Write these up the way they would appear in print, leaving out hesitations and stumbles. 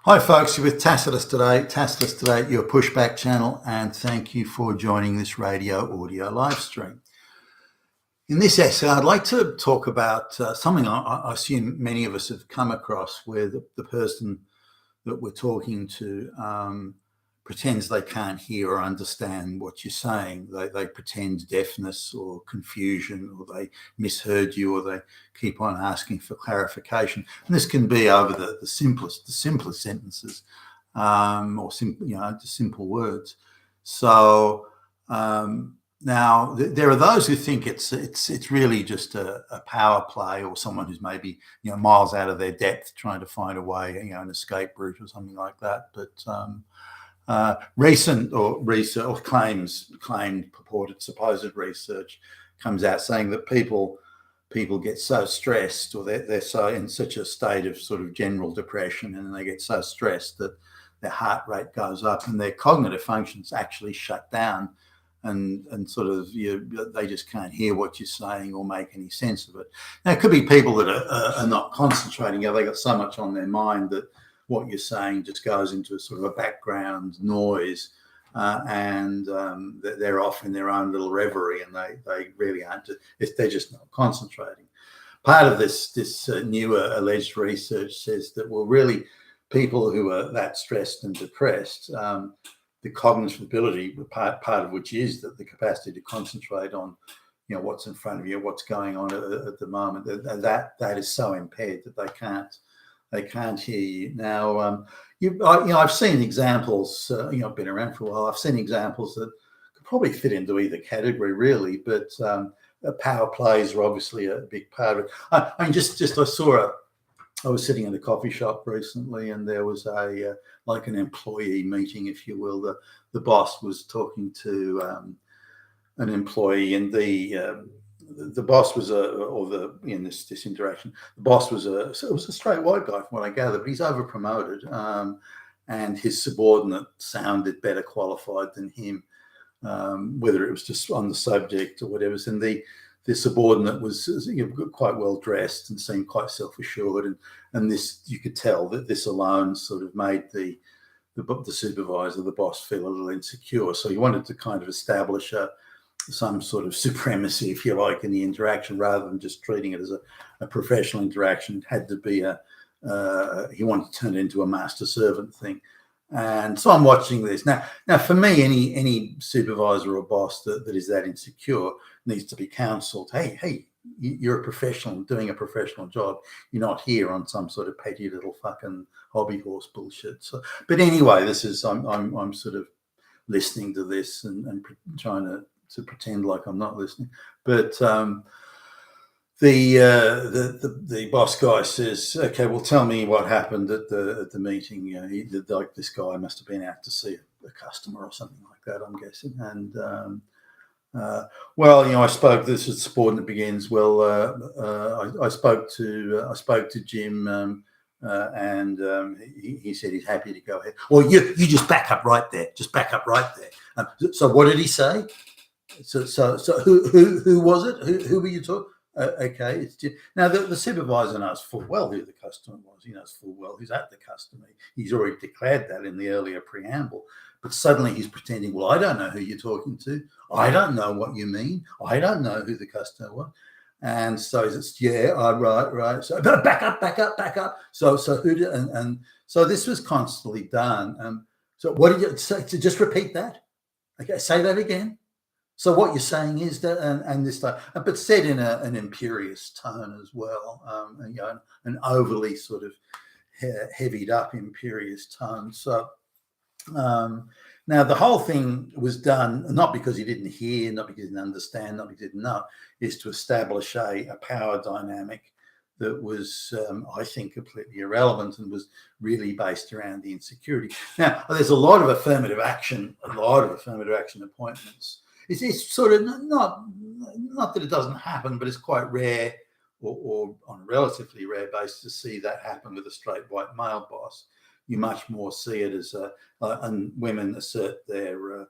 Hi, folks. You're with Tacitus today. Tacitus today, your pushback channel, and thank you for joining this radio audio live stream. In this essay, I'd like to talk about something I assume many of us have come across, where the person that we're talking to pretends they can't hear or understand what you're saying. They pretend deafness or confusion, or they misheard you, or they keep on asking for clarification. And this can be over the simplest sentences, or just simple words. So now there are those who think it's really just a power play, or someone who's maybe miles out of their depth trying to find a way, an escape route or something like that. But recent or research or claimed purported supposed research comes out saying that people get so stressed, or they're so in such a state of sort of general depression, and they get so stressed that their heart rate goes up and their cognitive functions actually shut down, and sort of they just can't hear what you're saying or make any sense of it. Now, it could be people that are not concentrating. They got so much on their mind that what you're saying just goes into a sort of a background noise, and they're off in their own little reverie, and they really aren't. They're just not concentrating. Part of this newer alleged research says that, well, really, people who are that stressed and depressed, the cognitive ability, part of which is that the capacity to concentrate on what's in front of you, what's going on at the moment, that is so impaired that they can't hear you. Now, I've seen examples. I've been around for a while. I've seen examples that could probably fit into either category, really. But power plays are obviously a big part of it. I mean, I was sitting in a coffee shop recently, and there was like an employee meeting, if you will. The boss was talking to an employee, and the boss was in this interaction, the boss was it was a straight white guy from what I gather, but he's over promoted, and his subordinate sounded better qualified than him, whether it was just on the subject or whatever. And the subordinate was quite well dressed and seemed quite self-assured, and this, you could tell that this alone sort of made the supervisor, the boss, feel a little insecure. So he wanted to kind of establish some sort of supremacy, if you like, in the interaction, rather than just treating it as a professional interaction. It had to be he wanted to turn it into a master servant thing. And so I'm watching this now. For me, any supervisor or boss that is that insecure needs to be counselled. Hey, you're a professional doing a professional job. You're not here on some sort of petty little fucking hobby horse bullshit. So, but anyway, this is I'm sort of listening to this and trying to pretend like I'm not listening. But the boss guy says, "Okay, well, tell me what happened at the meeting." Like, this guy must have been out to see a customer or something like that, I'm guessing. And well, I spoke. This is subordinate begins. Well, I spoke to Jim, and he said he's happy to go ahead. Well, you just back up right there. Just back up right there. So what did he say? So who was it? Who were you talking? Okay, it's just, now the supervisor knows full well who the customer was. He knows full well who's at the customer. He's already declared that in the earlier preamble. But suddenly he's pretending, well, I don't know who you're talking to. I don't know what you mean. I don't know who the customer was. And so it's right. So back up. So who did? And so this was constantly done. So what did you say? To just repeat that? Okay, say that again. So what you're saying is that, and this time, but said in an imperious tone as well, an overly sort of heavied up imperious tone. So now the whole thing was done not because he didn't hear, not because he didn't understand, not because he didn't know, is to establish a power dynamic that was, I think, completely irrelevant and was really based around the insecurity. Now, there's a lot of affirmative action appointments. It's sort of not that it doesn't happen, but it's quite rare, or on a relatively rare basis, to see that happen with a straight white male boss. You much more see it as and women assert their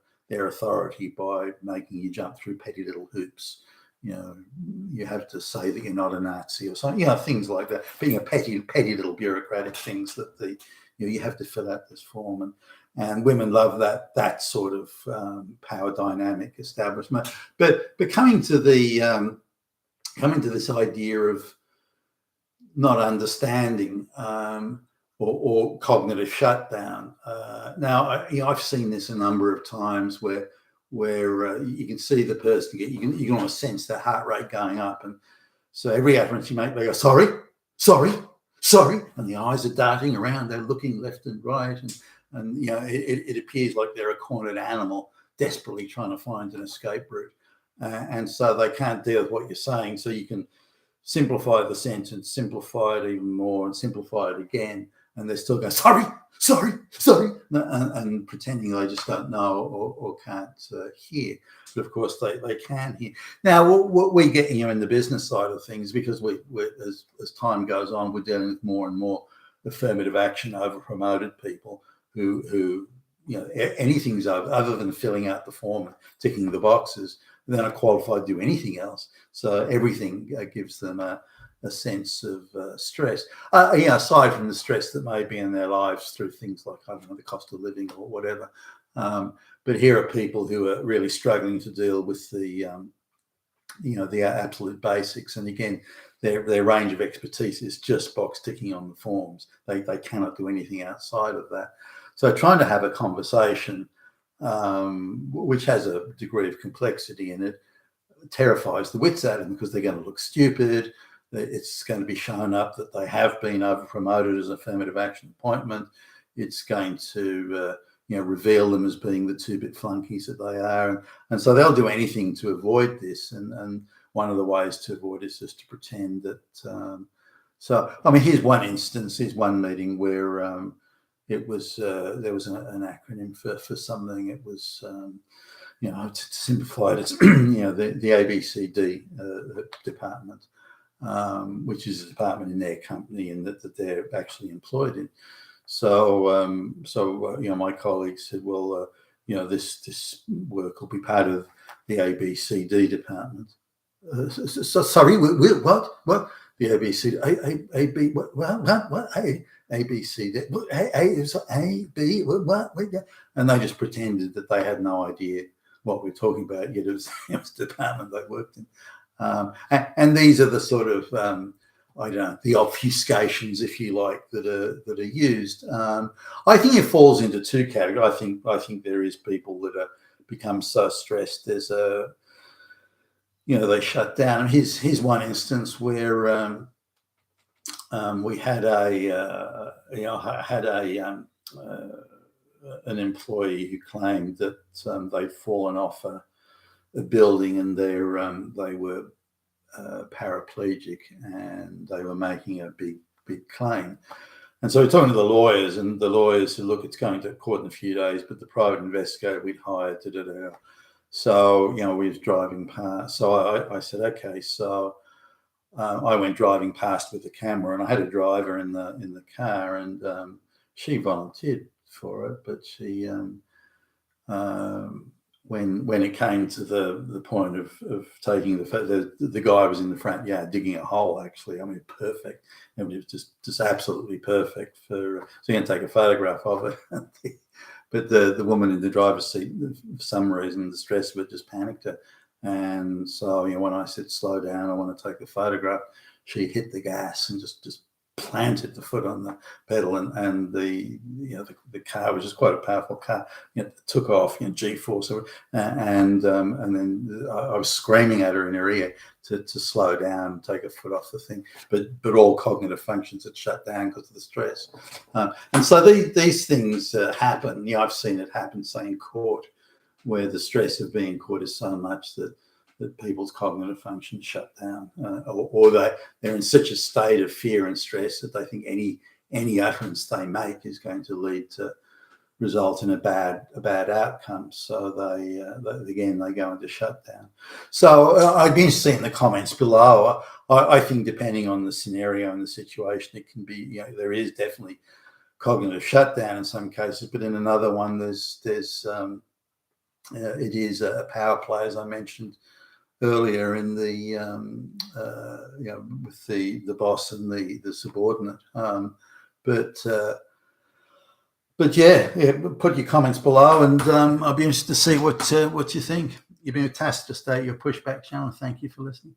authority by making you jump through petty little hoops you have to say that you're not a Nazi or something, things like that. Being a petty little bureaucratic things that you have to fill out this form, and women love that sort of power dynamic establishment. But coming to this idea of not understanding or cognitive shutdown. Now, I've seen this a number of times where you can see the person, you can almost sense their heart rate going up, and so every utterance you make, they go, sorry, and the eyes are darting around, they're looking left and right, and it appears like they're a cornered animal desperately trying to find an escape route, and so they can't deal with what you're saying. So you can simplify the sentence, simplify it even more, and simplify it again, and they're still going, sorry, and pretending they just don't know or can't hear. But of course, they can hear. Now, what we get in the business side of things, because as time goes on, we're dealing with more and more affirmative action over promoted people who anything's other than filling out the form and ticking the boxes, they're not qualified to do anything else. So everything gives them a sense of stress. Aside from the stress that may be in their lives through things like, I don't know, the cost of living or whatever. But here are people who are really struggling to deal with the absolute basics. And again, their range of expertise is just box ticking on the forms. They cannot do anything outside of that. So trying to have a conversation which has a degree of complexity in it terrifies the wits out of them, because they're going to look stupid. It's going to be shown up that they have been over promoted as affirmative action appointment. It's going to reveal them as being the 2-bit flunkies that they are, and so they'll do anything to avoid this. And one of the ways to avoid is just to pretend that. So I mean, here's one instance. Here's one meeting where it was there was an acronym for something. It was to simplify it, it's the ABCD department, which is a department in their company and that they're actually employed in. So my colleagues said, well, this work will be part of the ABCD department. So sorry, what? The ABC, A B, what? A B C, A B, what? And they just pretended that they had no idea what we're talking about. Yet it was the department they worked in, and these are the sort of the obfuscations, if you like, that are used. I think it falls into two categories. I think there is people that become so stressed. There's they shut down. And here's one instance where we had an employee who claimed that they'd fallen off a building and they were paraplegic, and they were making a big claim. And so we're talking to the lawyers, and the lawyers said, look, it's going to court in a few days, but the private investigator we'd hired to So, we was driving past. So I said, okay. So I went driving past with the camera, and I had a driver in the car, and she volunteered for it. But she, when it came to the point of taking the guy was in the front yard digging a hole, actually. I mean, perfect. I mean, it was just absolutely perfect so you're going to take a photograph of it. But the woman in the driver's seat, for some reason, the stress of it just panicked her. And so, when I said, slow down, I want to take a photograph, she hit the gas and just planted the foot on the pedal. And the car was just quite a powerful car. It took off, G-force. And then I was screaming at her in her ear to slow down and take a foot off the thing. But all cognitive functions had shut down because of the stress. And so these things happen. I've seen it happen, say, in court, where the stress of being in court is so much that people's cognitive functions shut down, or they're in such a state of fear and stress that they think any utterance they make is going to result in a bad outcome. So they go into shutdown. So I'd be interested in the comments below. I think depending on the scenario and the situation, it can be, there is definitely cognitive shutdown in some cases, but in another one, there's it is a power play, as I mentioned earlier in the with the boss and the subordinate. But yeah, put your comments below, and I'll be interested to see what you think. You've been with Tacitus Today, your pushback channel. Thank you for listening.